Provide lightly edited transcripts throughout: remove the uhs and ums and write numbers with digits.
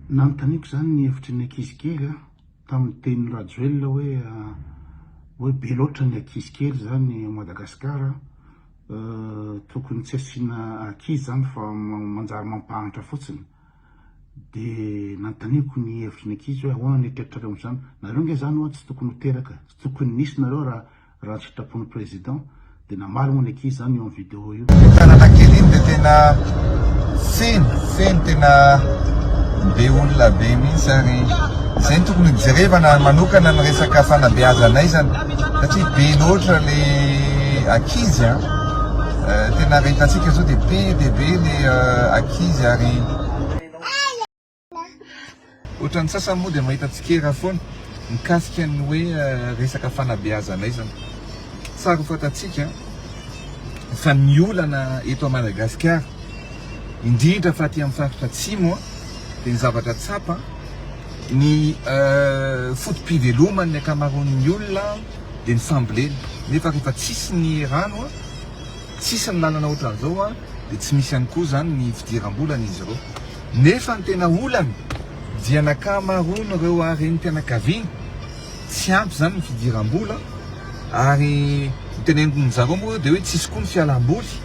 Nanontaniako zany ny hevitry ny ankizy kely tamin'ny teny Rajoelina hoe be loatra ny ankizy kely zany Madagascar tokony tsy asiana ankizy zany fa manjary mampahatra fotsiny. De nanontaniako ny hevitry ny ankizy hoe ahoana ny eritreritra amin'izany. Nareo nge zany hoe tsy tokony ho teraka, tsy tokony nisy nareo raha tsy sitrapon'ny président. De namaly moa ny ankizy zany eo amin'ny vidéo io. Tananan'ny de tena feno tena be olona be mihitsy ary izay tokony jerevana manokana ny resaka fanabeazana izany satria be loatra le ankizy tena rehetantsika zao dia be le ankizy ary ohatran'ny sasany moa dia mahita tsikera foana mikasika ny hoe resaka fanabeazana izany. Tsara ho fantatsika fa ny olana eto a Madagascar indrindra fa aty amin'ny faritra atsimo dia ny zavatra tsapa ny fotom-pivelomany ny ankamaroan'ny olona dia ny fambolena. Nefa rehefa tsisy ny rano tsisy ny lalana ohatran'izao dia tsy misy ihany koa zany ny fidiram-bolana izy ireo. Nefa ny tena olana dia nakamaroany ireo renim-pianakaviana tsy ampy zany ny fidiram-bola ary miteneniko ny zareo moa dia hoe tsisy koa ny fialam-boly.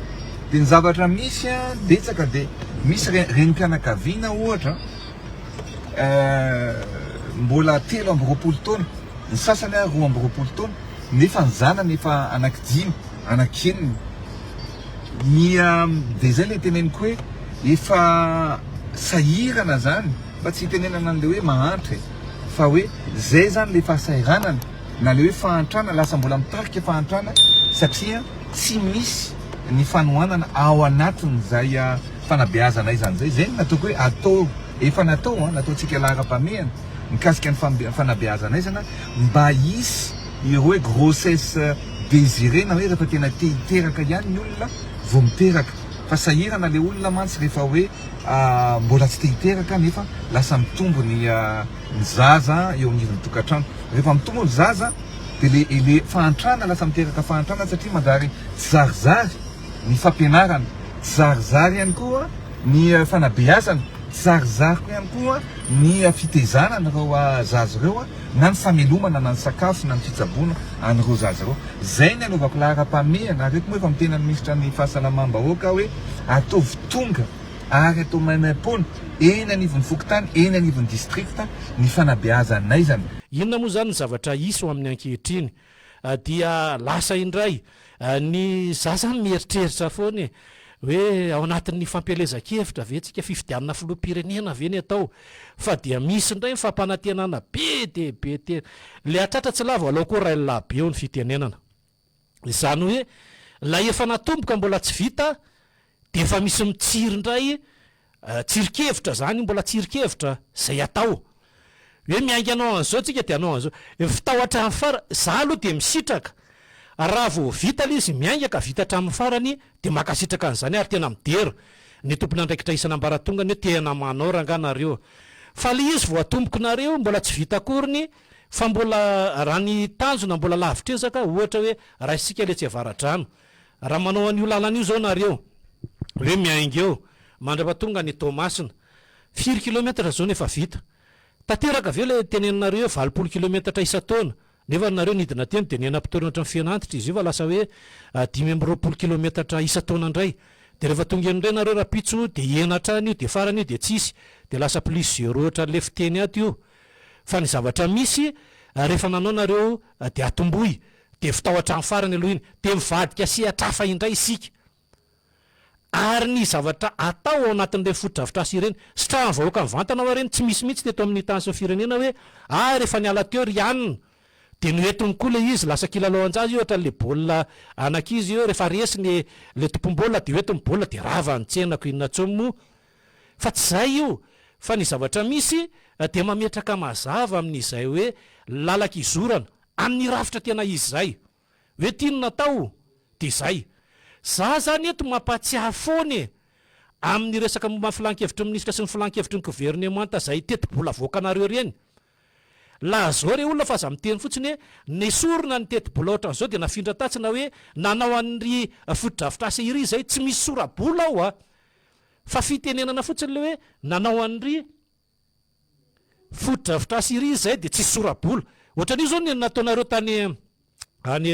Dia ny zavatra misy detsaka dia misy renim-pianakaviana ohatra mbola 3 taona, ny sasany 2 taona, nefa ny zanany efa anankidimy, anankenina. Dia zay le teneniko hoe efa sahirana zany, fa tsy tenenana an'le hoe mahantra fa hoe zay zany le fahasahiranana na le hoe fahantrana, lasa mbola mitarika fahantrana satria tsy misy ny fanohanana ao anatin'izay fanabeazana izany zay. Zay nataoko hoe atao efa nataontsika lahara-pamehana mikasika ny fanabeazana izana mba hisy ireo hoe grossesse désirée na hoe rehefa tena te hiteraka ihany ny olona vao miteraka. Fa sahirana le olona mantsy rehefa hoe mbola tsy te hiteraka nefa lasa mitombo ny zaza eo amin'irony tokantrano. Rehefa mitombo ny zaza dia le fahantrana lasa miteraka fahantrana satria mandary zarizary ny fampianarana, zarizary ihany koa ny fanabeazana, zarizary koa ihany koa ny fitezana an'ireo zaza ireo na ny famelomana na ny sakafo na ny fitsaboana an'ireo zaza ireo. Zay ny anaovako lahara-pamehana ary moa efa mitena ny ministra ny fahasalamam-bahoaka hoe ataovy tonga ary atao maimaimpona eny anivon'ny fokontany, eny anivon'ny distrikta ny fanabeazana izany. Inona moa zany ny zavatra iso amin'ny ankehitriny dia lasa indray ny zaza mieritreritra foana hoe ao anatin'ny fampielezan-kevitra ve tsika fifidianana filoham-pirenena ve ny atao, fa dia misy indray fampanantenana be dia be tena le atratra tsy lava alao koa ray labe eo ny fitenenana. Izany hoe la efa natomboka mbola tsy vita dia efa misy mitsiry indray tsirikevitra zany, mbola tsirikevitra zay atao hoe miainga anao an'izao tsika dia anao an'izao fitahotra amin'ny fara. Za aloha dia misitraka raha vao vita le izy miainga ka vita hatramin'ny farany dia makasitraka an'izany ary tena midera ny tompona andraikitra isan'ambaratonga ny hoe tena manao ranganareo. Fa le izy vao atomboko nareo mbola tsy vita akoriny fa mbola raha ny tanjona mbola lavitrezaka ohatra hoe raha isika le tsy avaradrano raha manao an'io lalana io zao nareo hoe miainga eo mandrapatonga ny Tomasina 4 kilometatra zao nefa vita. Tanteraka aveo le tenenareo 20 kilometatra isa-taona nefa nareo nidina teny dia nenam-potoana ohatran'ny fianantitra izy io fa lasa hoe 5 kilometatra isa-taona indray. Dia rehefa tonga indray nareo rapitso dia enatrany io dia farany io dia tsisy dia lasa plus 0 ohatran'le fiteny ato io. Fa ny zavatra misy rehefa nanao nareo dia atomboy dia fitahotra amin'ny farany aloha iny dia mivadika sehatrafa indray isika. Ary ny zavatra atao ao anatin'ireny foto-drafitrasa ireny satria ny vahoaka mivantana ao ireny tsy misy mihitsy teto amin'ny tansin'ny firenena hoe rehefa niala teo rianina dia noentiny koa le izy lasa kilalaon-jazy ohatra le baolina anakizy io rehefa resy le tompom-baolina dia hoentiny baolina dia rava ny tsenako inona tsomo. Fa tsy zay io fa ny zavatra misy dia mametraka mazava amin'izay hoe lalaka izorana amin'ny rafitra tena izy zay hoe tianona tao dia zay. Za zany eto mampatsiahy foana amin'ny resaka momba ny filan-kevitry ny ministra sy ny filan-kevitry ny gouvernemanta zay teti-bola voakanareo reny. La zao re olona fa za miteny fotsiny hoe nesorina ny teti-bola ohatran'izao dia nafindra tatsina hoe nanao an'ry foto-drafitrasa iry zay tsy misy sora-bola ao fa fitenenana fotsiny le hoe nanao an'ry fotodrafitrasy iry zay de tsisy sorabola ohatran'io zao ny nataonareo tany any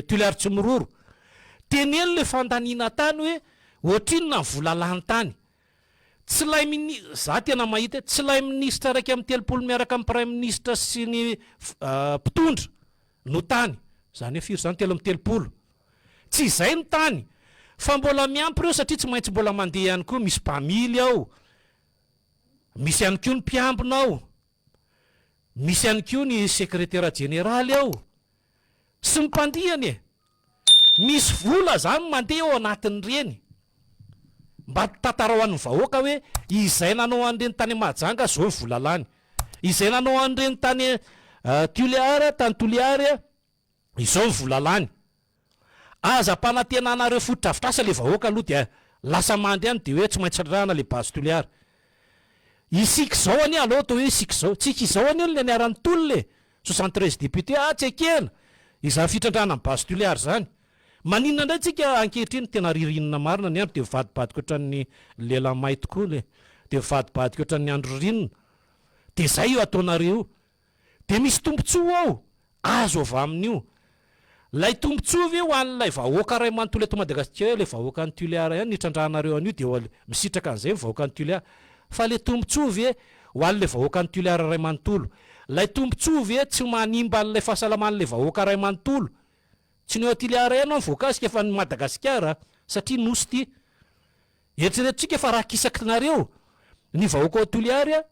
Tuileries tsy miroro teneny le fandanina tany hoe ohatrino na vola lany tany tsy lay za tena mahita tsy lay ministra raiky amin'ny 30 miaraka amin'ny prime ministre sy ny mpitondra no tany zany hoe firy zany 30 tsy izay ny tany fa mbola miampy ireo satria tsy maintsy mbola mandeha ihany koa misy mpamily ao misy ihany koa ny mpiambina ao misy ihany koa ny secrétaire général ao sy ny mpandihany misy vola zany mandeha ao anatin'ny reny mba tantara ho an'ny vahoaka hoe izay nanao an'ireny tany Mahajanga zao ny vola lany izay nanao an'ireny tany Tuileries izao ny vola lany aza-panantenanareo fotodrafitrasa le vahoaka aloha dia lasa mandry any de hoe tsy maintsy rana le base Tuileries isika zao any aloha atao hoe isika zao tsika izao any le niarany tolo le 73 député tsy ekena izany fitrandrana amin'ny base Tuileries zany maninona ndray tsika ankehitriny tena ririnina marina ny andro de vadibadika ohatran'ny Lilahimahitsoambo tokoa le de vadibadika ohatran'ny Andry Rajoelina de zay io ataonareo de misy tombontsoa ao azo avy amin'io lay tombontsoa ve ho an'lay vahoaka ray manontolo eto Madagascar le vahoaka ny Tuileries ihany nitrandrahanareo an'io de misitraka an'izay ny vahoaka ny Tuileries fa le tombontsoa ve ho an'le vahoaka ny Tuileries ray manontolo lay tombontsoa ve tsy manimba an'lay fahasalaman'le vahoaka ray manontolo tsy ny Tuileries ianao voakasika fa ny Madagascar satria nosy ty eritreretintsika fa raha kisakinareo ny vahoaka Tuileries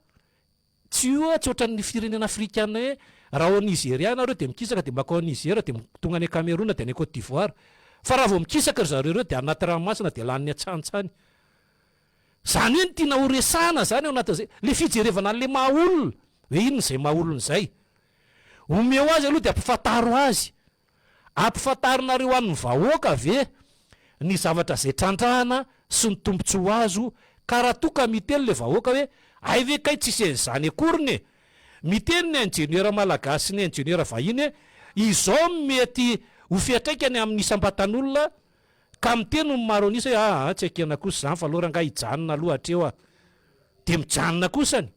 tsy io tsy ohatran'ny firenena afrikana hoe raha ao Nigeria nareo de mikisaka de makao Nigeria de tonga any Cameroun de any Côte d'Ivoire fa raha vao mikisaka zareo reo de anaty ranomasina de lan'ny antsantsany zany hoe ny tiana horesana zany ao anatin'izay le fijerevana an'le mahaolona hoe inona zay mahaolona zay omeo azy aloha de ampifantaro azy ampifantarinareo an'ny vahoaka ve ny zavatra zay trandrahana sy ny tombontsoa azo ka raha toka miteny le vahoaka hoe ay ve kay tsisy zany akoriny miteny ny ingénieur malagasy sy ny ingénieur vahiny izao mety ho fiatraikany amin'ny isam-batan'olona ka miteny ny maro anisa hoe tsy akena kosa zany fa aloha ranga hijanona aloha hatreo de mijanona kosany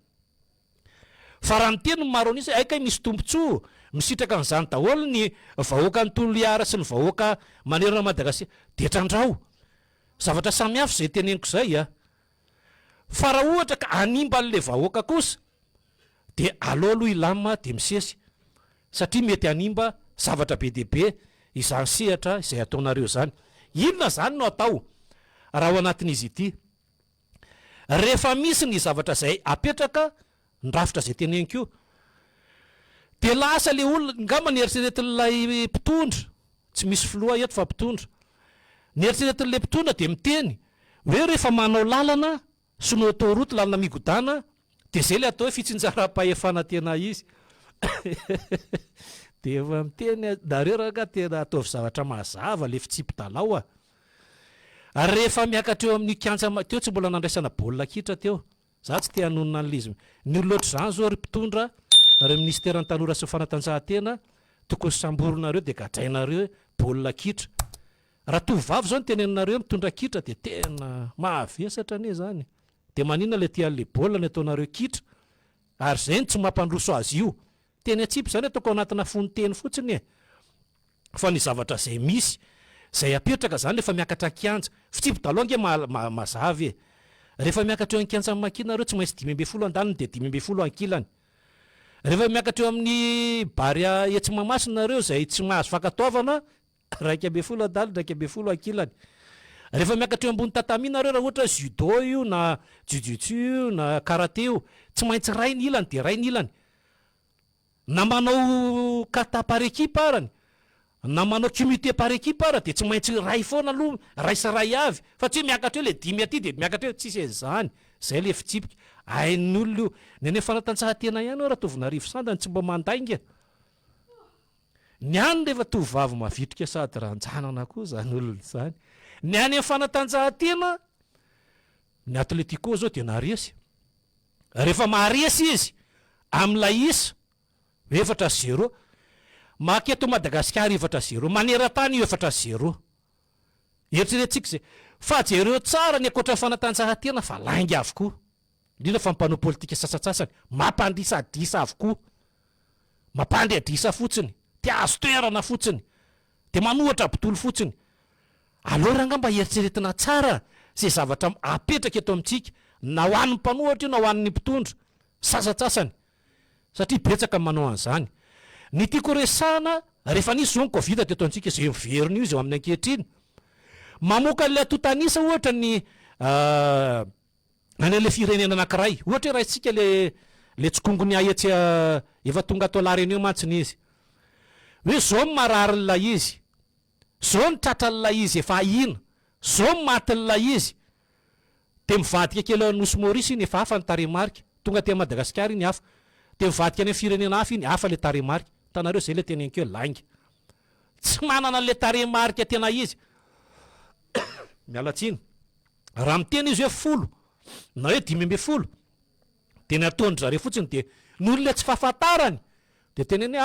fa raha miteny ny maro anisa ay kay misy tombontsoa misitraka an'izany daholo ny vahoaka ny Tuileries sy ny vahoaka manerana Madagascar de trandraho zavatra samihafa zay teneniko zay fa raha ohatra ka animba an'le vahoaka kosa de aloha ilama de misesy satria mety animba zavatra be deaibe izany sehatra izay ataonareo zany inona zany no atao raha ao anatin'izy ity rehefa misy ny zavatra zay apetraka ndrafitra zay teneniko io de lasa le olona ngamba nieritreretin'lay mpitondra tsy misy filoha eto fa mpitondra nieritreretin'le mpitondra de miteny hoe rehefa manao lalana sy no autoroute lalana migodana de zay le atao hoe fitsinjaram-pahefana tena izy de efa miteny nareo raka tena ataovy zavatra mazava le fitsipidalao rehefa miakatra eo amin'ny kantsa teo tsy mbola nandraisana baolina kitra teo za tsy te hanonona an'lizy ny loatra zany zao ry mpitondra ry ministère ny tanora sy fanatanjahantena tokony samboronareo de gadrainareo baolina kitra raha tovavy zao ny teneninareo mitondra kitra de tena mahavesatra ane zany de manina le tian'le baolina ny ataonareo kitra ary zay ny tsy mampandroso azy io teny atsipy zany ataoko anatina fonoteny fotsiny fa ny zavatra zay misy zay apetraka zany rehefa miakatra kianja fitsipidaloha nge mazavy rehefa miakatra eo ankianja makinareo tsy maintsy 5 andaniny de 5 ankilany rehefa miakatra eo amin'ny Barea etsy mamasinareo zay tsy mahazo fakataovana 2 andaliny 2 ankilany rehefa miakatra eo ambony tataminareo raha ohatra judo io na jiu-jitsu io na karaté io tsy maintsy ray ny ilany de ray ny ilany na manao kata par équipe arany na manao comité par équipe ara de tsy maintsy ray foana aloha ray sy ray avy fa tsy hoe miakatra eo le 5 aty de miakatra eo tsisy zany zay le fitsipika ain'olona io neny fanatanjahantena ihany raha tovinarivo sandany tsy mba mandainga ny any rehefa tovavy mavitrika sady ranjanana koa zany olona zany ny any fanatanjahantena ny atlético zao de naresy rehefa maharesy izy am'lay isa 4-0 maketo Madagascar 4-0 maneran-tany 4-0 eritreretintsika zay fa jereo tsara ny akoatra fanatanjahantena fa lainga avokoa indrindra fa mpanao politika sasatsasany mampandrisadrisa avokoa, mampandry adrisa fotsiny, tia azo toerana fotsiny, de manohatra bitolo fotsiny. Alora angamba eritreretina tsara zay zavatra apetraka eto amintsika, na ho an'ny mpanohatra io na ho an'ny mpitondra sasatsasany, satria betsaka manao an'izany. Ny tiako resahana rehefa nisy zao ny Covid teto antsika zay miverina io zay amin'ny ankehitriny, mamoaka le totanisa ohatra ny any le firenena anankiray, ohatra raha isika le tsikongony ahetsy efa tonga atao lareny eo mantsiny izy, hoe zao marary la izy, zao ny tratra la izy efa ina, zao maty la izy, de mivadika kely nosy Maurice iny efa hafa ny taremarika, tonga te Madagascar iny hafa, de mivadika any firenena hafa iny hafa le taremarika. Tanareo zay le tena enkeo lainga, tsy manana le taremarika tena izy. Mialatsiny, raha miteny izy hoe 10 na hoe 5 tena ataony zareo fotsiny, de noho le tsy fahafantarany de teneny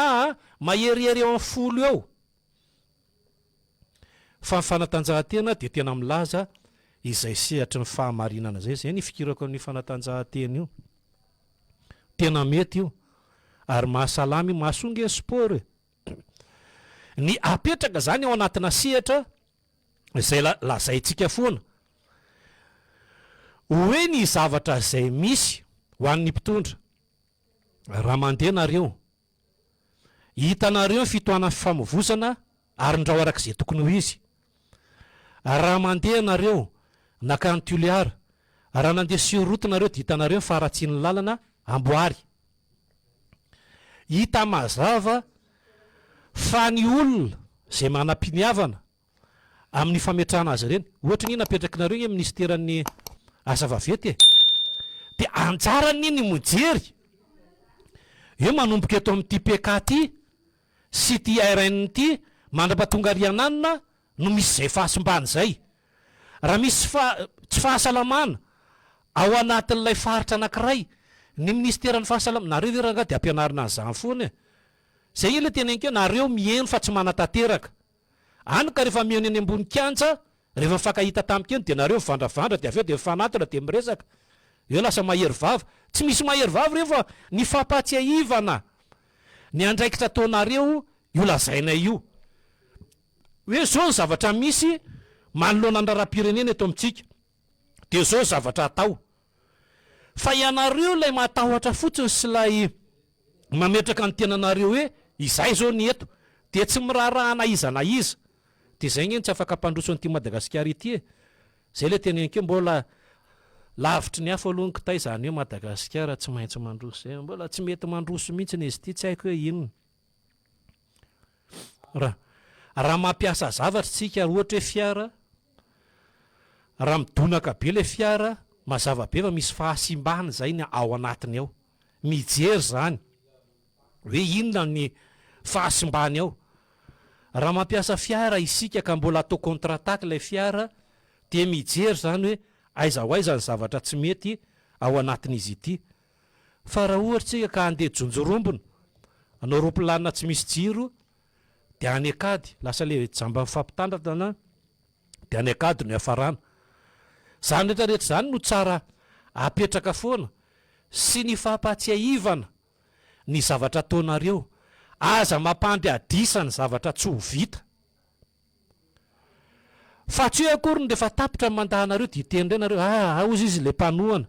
maherihery eo amin'ny 10 eo. Fa ny fanatanjahantena de tena milaza izay sehatry ny fahamarinana zay ny fikirako ny fanatanjahantena io, tena mety io ary mahasalamy mahasonga ny sport. Ny apetraka zany ao anatina sehatra izay lazaitsika foana hoe ny zavatra zay misy ho an'ny mpitondra, raha mandeha nareo hitanareo fitoanany fifamoivozana ary ndrao arak'izay tokony ho izy. Raha mandeha nareo nakany Tuliara, raha nandeha surroute nareo de hitanareo faratsiany lalana amboary. Hita mazava fa ny olona zay manam-piniavana amin'ny fametrahana azy ireny, ohatra ny napetrakinareo ny ministeran'ny asa vaventy, de anjarany iny mijery eo manomboka eto amin'ity PK ty sy ty RN ty mandra-patongariananina no misy zay fahasimbany zay. Raha misy tsy fahasalamana ao anatin'ilay faritra anankiray, ny ministeran'ny fahasalamana, nareo ve raha de ampianarina an'izany foana zay ile tena enkeo, nareo mieno fa tsy manatanteraka. Any ka rehefa mieno eny ambony kianja, rehefa mifankahita tamikeny de nareo mivandravandra, de aveo de mifanatitra de miresaka, eo lasa mahery vava. Tsy misy mahery vava reo fa ny fampatsiahivana ny andraikitra ataonareo io lazaina io hoe zao ny zavatra misy manoloana andraram-pirenena eto amintsika, de zao zavatra atao. Fa ianareo lay matahotra fotsiny sy lay mametraka ny tenanareo hoe izay zao ny eto, de tsy mirarahana iza na iza, de zay ngeny tsy afaka ampandroso an'ity Madagascar ity. Zay le tena enkeo mbola lavitry ny hafa aloha ny kitay zany hoe Madagascar tsy maintsy mandroso zay, mbola tsy mety mandroso mihitsy izy ity, tsy haiko hoe inona. Raha mampiasa zavatra tsika, ohatra hoe fiara, raha midonaka be le fiara, mazava be fa misy fahasimbany zay ny ao anatiny ao, mijery zany hoe inona ny fahasimbany ao. Raha mampiasa fiara isika ka mbola atao contre-attaque le fiara, de mijery zany hoe aiza ho aiza ny zavatra tsy mety ao anatin'izy ity. Fa raha ohatra tsika ka andeha jonjorombona, anao roplanina tsy misy jiro, de any akady lasa le jamba mifampitandrana, de any akady no hafarana. Zany rehetrarehetra zany no tsara apetraka foana sy ny fampatsiahivana ny zavatra ataonareo, aza mampandry adisa ny zavatra tsy ho vita. Fa tsy hoe akory de fa tapitra mandahanareo de itendrenareo aozy izy le mpanohana,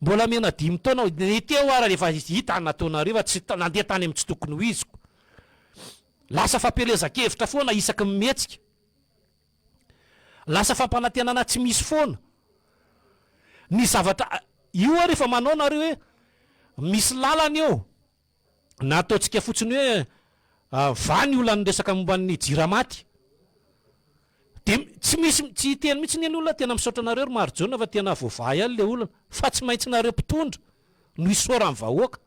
mbola mena 5 taona teo ara rehefa hita nataonareo fa tsy nandeha tany amin'ny tsy tokony ho iziko. Lasa fampelezan-kevitra foana isaky mimetsika, lasa fampanantenana tsy misy foana ny zavatra io. Rehefa manao nareo hoe misy lalana eo na ataontsika fotsiny hoe vany olona resaka momban'ny jiramaty, de tsy misy tsy hiteny mihitsy ny olona tena misaotra nareo Marghe fa tena voavay any le olona, fa tsy maintsy nareo mpitondra no isorany vahoaka.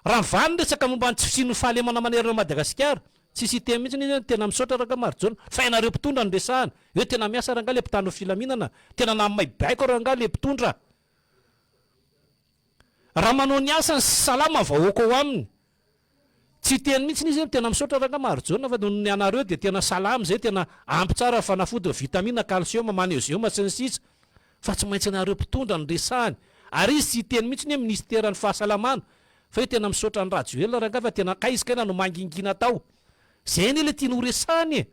Raha vany resaka momba ny tsy fisian'ny fahalemana manerana Madagascar, tsy hiteny mihitsy ny tena misaotra raka Marghe fa ianareo mpitondra ny resahana hoe tena miasa ranga le mpitandro filaminana, tena namaibaiko ranga le mpitondra. Raha manao ny asany salama vahoaka ao aminy, tsy teny mihitsy izy tena misaotra ranga Marghe fa ny anareo de tena salama zay, tena ampy tsara fanafody vitamina, calcium, magnésium sy ny sisa. fa tsy maintsy nareo mpitondra ny resahany ary izy tsy teny mihitsy ny hoe ministeran'ny fahasalamana fa hoe tena misaotra ny Rajoelina raha fa tena kaisikana no mangingina tao zay ny le tiany ho resahany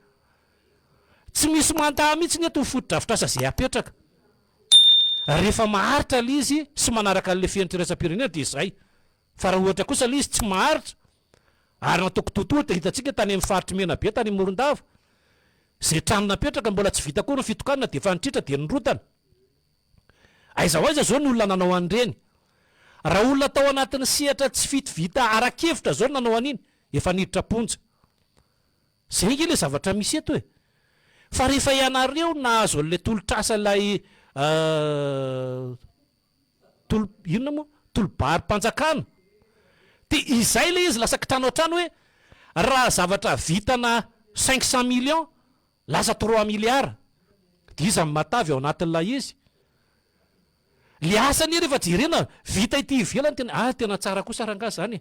tsy misy mantaha mihitsy ny eto fotodrafitrasa zay apetraka rehefa maharitra le izy sy manaraka le fiantirasam-pirenena dia izay fa raha ohatra kosa le izy tsy maharitra ary nataoko totohatra hitantsika tany amin'ny faritry mena be tany Morondava zay trano napetraka mbola tsy vita koa ny fitokanana dia efa nitritra dia nirotana aiza ho aiza zao ny olona nanao an'ireny raha olona tao anatin'ny sehatra tsy fitovita arakevitra zao nanao an'iny efa niditra ponja zay nge le zavatra misy eto fa rehefa ianareo nahazo an'le tolotrasa lay inona moa tolobary-panjakana dia izay le izy lasa kitrano an-trano hoe raha zavatra vitana 500 millions lasa 3 milliards dia izy amin'ny matavy ao anatin'ilay izy le asany rehefa jerena vita ity ivelany tena tsara kosa rangahy zany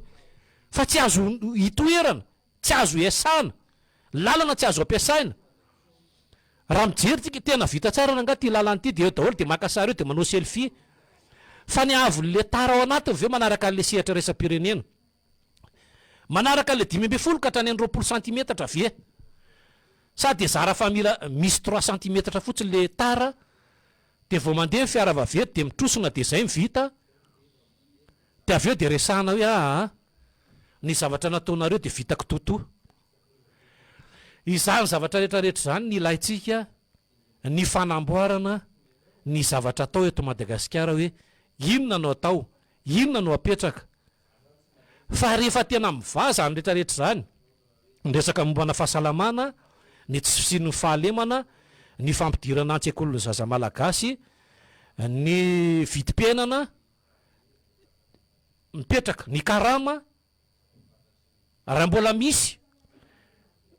fa tsy azo hitoerana tsy azo iasana lalana tsy azo ampiasaina raha mijery tsika tena vita tsara rangahy ty lalana ity dia eo daholo dia maka sary eo dia manao selfie fa ny avon'le tara ao anatiny ve manaraka an'le sehatra resam-pirenena manaraka an'le 5 ka hatrany 20 centimetatra ve sady zara fa mila misy 3 centimetatra fotsiny le tara dia vao mandeha fiara vaventy dia mitrosona dia izay mivita dia avy eo dia resahana hoe ny zavatra nataonareo dia vitako totoa izany zavatra rehetrarehetra zany ny ilahintsika ny fanamboarana ny zavatra atao eto Madagasikara hoe inona no atao inona no apetraka fa rehefa tena mivaza ny rehetrarehetra zany nyresaka mombana fahasalamana ny tsy fisian'ny fahalemana ny fampidirana an-tsekolony zaza malagasy ny vidim-piainana mipetraka ny karama raha mbola misy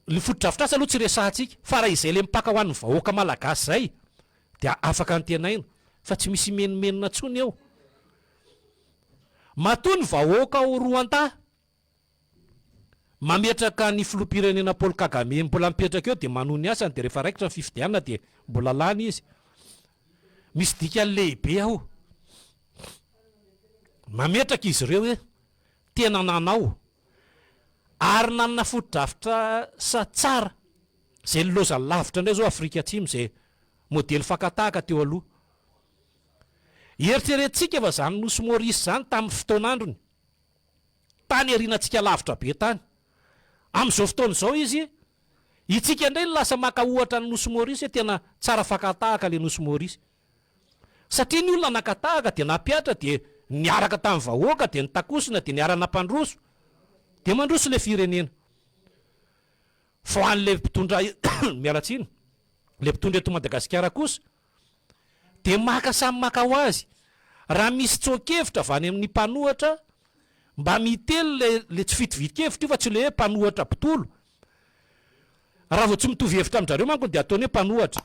ny fotodrafitrasa aloha tsy resahantsika fa raha izay le mipaka ho an'ny vahoaka malagasy zay dia afaka antenaina fa tsy misy menimenina tsony eo matoa ny vahoaka ho roan-tah mametraka ny filoham-pirenena Paolo Kagame mbola mipetraka eo dia manohy ny asany dia rehefa raikitra ny fifidianana dia mbola lany izy misy dikany lehibe aho mametraka izy ireo hoe tena nanao ary nanana fotodrafitra sa tsara zay loza lavitra indray zao Afrika Atsimo zay modely fakatahaka teo aloha eritreretintsika fa zany nosy Maurice zany tamin'ny fotoan'androny tany arinantsika lavitra be tany amin'izao fotoana izao izy itsika indray ny lasa maka ohatra ny nosy Maurice tena tsara fakatahaka le nosy Maurice satria ny olona nakatahaka dia napiatra dia niaraka tamin'ny vahoaka dia nitakosina dia niarana mpandroso dia mandroso le firenena fa ho an'le mpitondra mialatsiny le mpitondra eto Madagasikara kosa dia maka samy maka ho azy raha misy tsokevitra avy any amin'ny mpanohatra mba mitely le tsy fitovitkevitra io fa tsy le hoe mpanohatra mpitolo raha vao tsy mitovy hevitra amin'izareo manko dia ataony hoe mpanohatra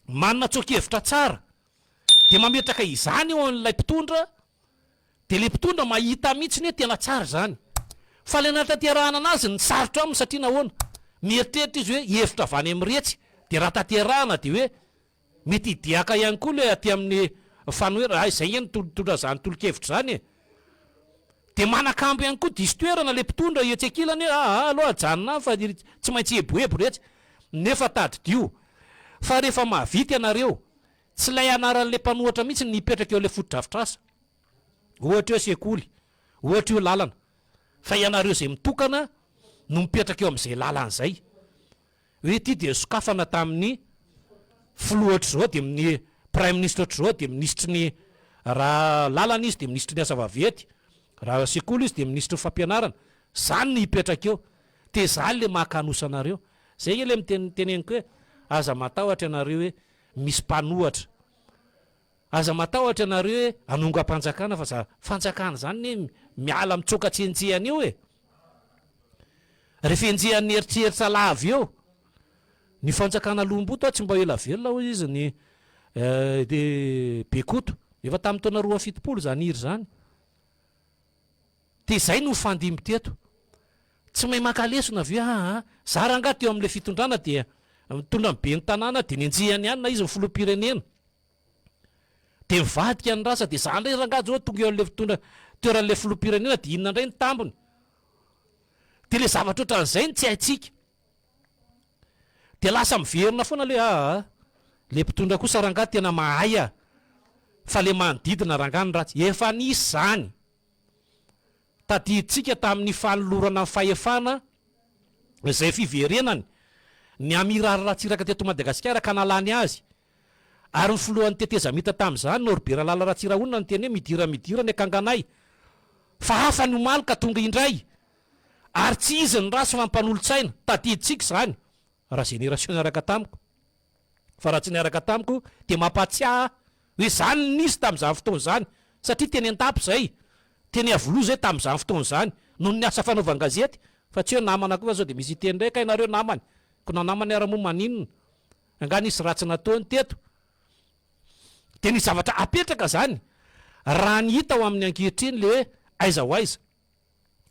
manana tsokevitra tsara dia mametraka izany eo an'ilay mpitondra dia le mpitondra mahita mihitsy ny hoe tena tsara zany fa le natanterahana anazy ny sarotra aminy satria nahoana mieritreritra izy hoe hevitra avy any amin'ny retsy dia raha tanterahana dia hoe mety hidiaka ihany koa le aty amin'ny fanoera izay ny tolotondra zany tolo-kevitra zany dia manakambo ihany koa diso toerana le mpitondra etsy-akilany hoe aloha ajanona fa tsy maintsy eboebo retsy nefa tadidio fa rehefa mahavita ianareo tsy lay anaran'le mpanohatra mihitsy nipetraka eo le fotodrafitrasa ohatra eo sekoly ohatra eo lalana fa ianareo zay mitokana no mipetraka eo amin'izay lalana zay hoe ty dia sokafana tamin'ny filohatra zao dia amin'ny prime ministre zao dia ministry ny raha lalana izy dia ministry ny asa vaventy raha sekoly izy dia ministry fampianarana zany ny hipetraka eo dia zany le mahakanosanareo zay le miteneniko hoe aza matahotra ianareo hoe misy mpanohatra aza matahotra ianareo hoe anonga-panjakana fa za fanjakana zany hoe miala mitsoka tsy enjehany eo rehefa enjehan'ny eritreritra lavy eo ny fanjakana lomboto tsy mba ela velona ho izy ny be Koto efa tamin'ny taona 2007 zany iry zany dia izay no fandimy teto tsy mahay makalesona ve za rangaha teo amin'le fitondrana dia mitondra mibe ny tanàna dia ny enjehany ihany na izy ny filoham-pirenena de mivadika ny rasa de zany le rangajo tonga eo an'le fitondra toeran'le filopirenena de inona indray ny tambony de le zavatra ohatran'izay ny tsy haitsika de lasa miverina foana le le mpitondra kosa ranga tena mahay fa le manodidina ranga ny ratsy efa nisy zany tadiditsika tamin'ny fanolorana fahefana izay fiverenany ny amirary ratsiraka teto Madagasikara ka nalany azy ary ny filohan'ny teteza mita tamin'izany Norbera lala ratsiraonina ny teny hoe midira ny akanganay fa hafa ny omaly ka tonga indray ary tsy izy ny raso fampanolo-tsaina tadiditsika zany raha génération niaraka tamiko fa raha tsy niaraka tamiko de mampatsiaha hoe zany nisy tamin'izany fotoana zany satria teny an-tapo zay teny avoloa zay tamin'izany fotoana zany noho ny asa fanaovan-gazety fa tsy hoe namana koa fa zao de misy iteny ndraiky hainareo namany ko na namany ara-mo maninona anga nisy ratsy nataony teto de ny zavatra apetraka zany raha ny hita ao amin'ny ankehitriny le hoe aiza ho aiza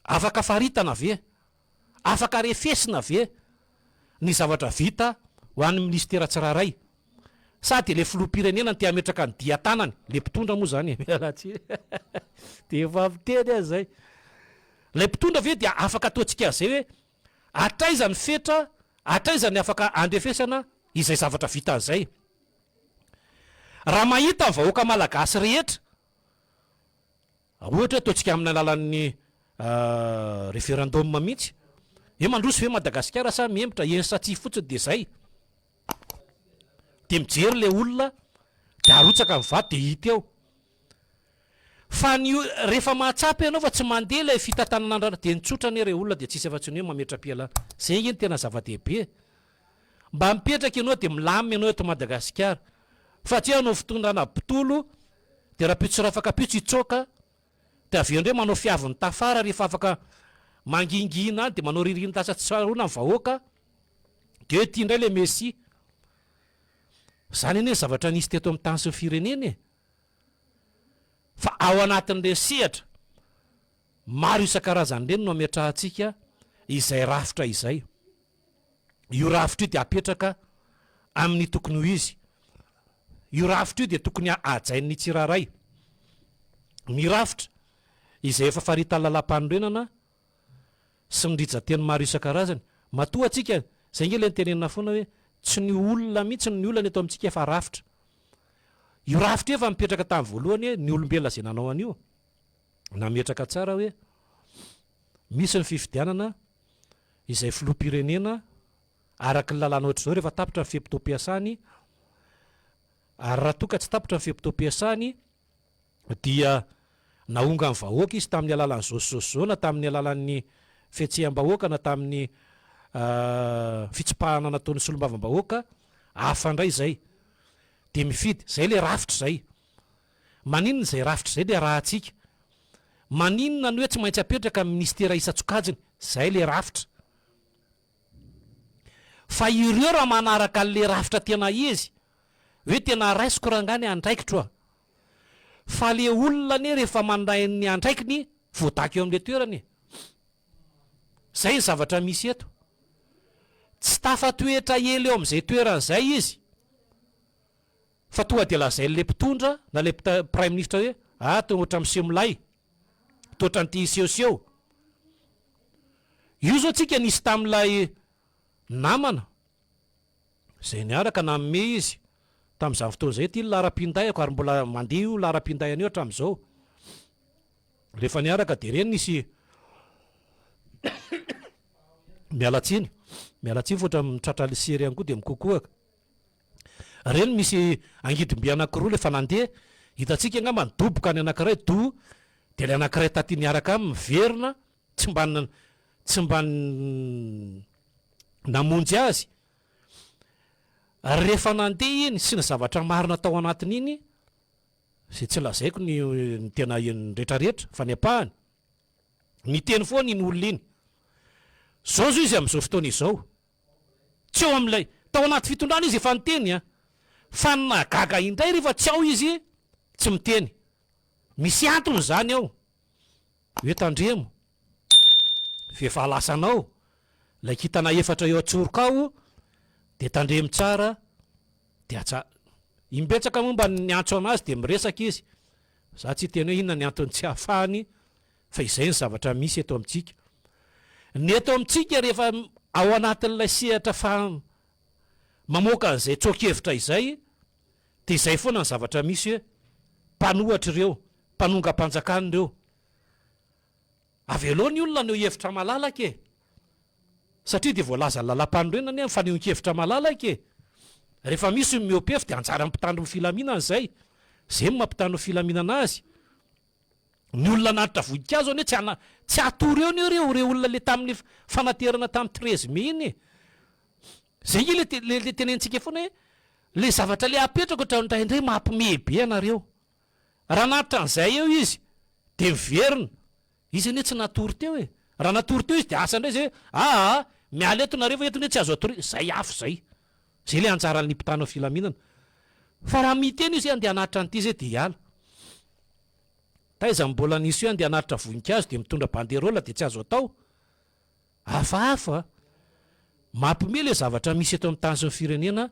afaka faritana ve afaka refesina ve ny zavatra vita ho an'ny ministera tsiraray sady le filopirenena ty ametraka ny dia tanany le mpitondra moa zany de efa miteny azy zay le mpitondra ve dia afaka ataontsika zay hoe atraiza ny fetra atraiza ny afaka andrefesana izay zavatra vita an'izay raha mahita ny vahoaka malagasy rehetra ohatra hoe ataontsika amin'ny alalan'ny référendum mihitsy e mandroso hoe Madagasikara sa miembotra ensatsy fotsiny de zay de mijery le olona de arotsaka ny vady de hita eo fa ny rehefa mahatsapy ianao fa tsy mandeha le fitantanana de nitsotra ny re olona de tsisy afa-tsy ny hoe mametra-pialana zay iny tena zava-dehibe mba mipetraka ianao de milamina ianao eto Madagasikara fa tsy anao fitondrana bitolo de raha pitso rafaka pitso itsoka de avendreo manao fiaviny tafara rehefa afaka mangingina any de manao ririny tasa tsy sarona ny vahoaka de hoe ty indray le messi zany eny zavatra nisy teto amin'ny tany sy ny firenena fa ao anatin'le sehatra maro isan-karazany reny no ametrahantsika izay rafitra izay io rafitra io de apetraka amin'ny tokony ho izy io rafitra io de tokony ajain'ny tsiraray mirafitra izay efa farita lalam-panorenana sy nydrijateny maro isan-karazany matoa atsika zay nge le nitenenina foana hoe tsy ny olona mihitsy ny olona eto amintsika efa rafitra io rafitra efa mipetraka tamin'ny voalohany ny olombelona zay nanao an'io nametraka tsara hoe misy ny fifidianana izay filopirenena araky ny lalàna ohatr' zao rehefa tapitra ny fepito-piasany ary raha toka tsy tapitra ny fepito-piasany dia naonga ny vahoaka izy tamin'ny alalan'ny zosozao na tamin'ny alalan'ny fihetseham-bahoaka na tamin'ny fitsipahana nataon'ny solombavam-bahoaka afandray zay de mifidy zay le rafitra zay maninona zay rafitra zay le raha atsika maninona ny hoe tsy maintsy apetraka amin'ny ministera isa-tsokajiny zay le rafitra fa ireo raha manaraka le rafitra tena izy hoe tena raisiko rangany andraikitro fa le olona ne rehefa mandray ny andraikiny voadaka eo amin'le toerany zay ny zavatra misy eto tsy tafatoetra ela eo amin'izay toerany zay izy fa tonga de lazay le mpitondra na le prime ministre hoe to ohatra misemolay toatra nyty iseoseo io zao tsika nisy tamin'ilay namana zay niaraka namme izy tamin'izany fotoana zay ty lara-pindayako ary mbola mandeha io lara-pindayany eo hatramin'izao rehefa niaraka de reny nisy mialatsiny fa ohatra mitratra lisery any koa de mikokoaka reny misy angidimby anakiroa le fa nandeha hitatsika angamba nidoboka ny anakiray do de le anakiray taty niaraka amin'ny miverina tsy mba namonjy azy rehefa nandeha iny sy ny zavatra marina tao anatiny iny zay tsy lazaiko ny tena rehetrarehetra fa ny apahany ny teny foana iny olona iny zao zo izy am'izao fotoana izao tsy eo am'ilay tao anaty fitondrana izy efa niteny fa nagaga indray rehefa tsy ao izy tsy miteny misy antony zany ao hoe tandremo fefahalasanao lay kitana efatra eo atsoroka ao de tandremo tsara de imbetsaka momba ny antso anazy de miresaka izy. Za tsy teny hoe inona ny antony tsy ahafahany fa izay ny zavatra misy eto amintsika. Ny eto amintsika rehefa ao anatin'ilay sehatra fa mamoaka an'izay tsokevitra izay de izay foana ny zavatra misy hoe mpanohatra ireo, mpanonga-panjakana ireo. Avy aloha ny olona no hevitra malalaka e. Satria de voalaza lalam-panorenany fa ny hevitra malalaka e. Rehefa misy ny miopefy de anjara mpitandro ny filaminana izay. Zay mampitandro ny filaminana azy. Ny olona nanitra voninkazo ane tsy atory eo reo olona le tamin'ny fanaterana tamin'ny 13 mai iny. Zay le tenentsika foana hoe le zavatra le apetrako ohatrany indray mampimebe anareo. Raha nanitra an'izay eo izy de miverina. Izy ane tsy natory teo e. Raha natory teo izy de asa indray zay miala eto nareo eto tsy azo atory zay afo zay. Zay le anjaran'ny mpitana filaminana. Fa raha miteny izy andeha anatra an'ity zay de hiala. Taiza mbola nisy hoe andeha anatra voninkazo de mitondra banderola de tsy azo atao. Hafahafa. Mampime le zavatra misy eto amin'ny tany sy ny firenena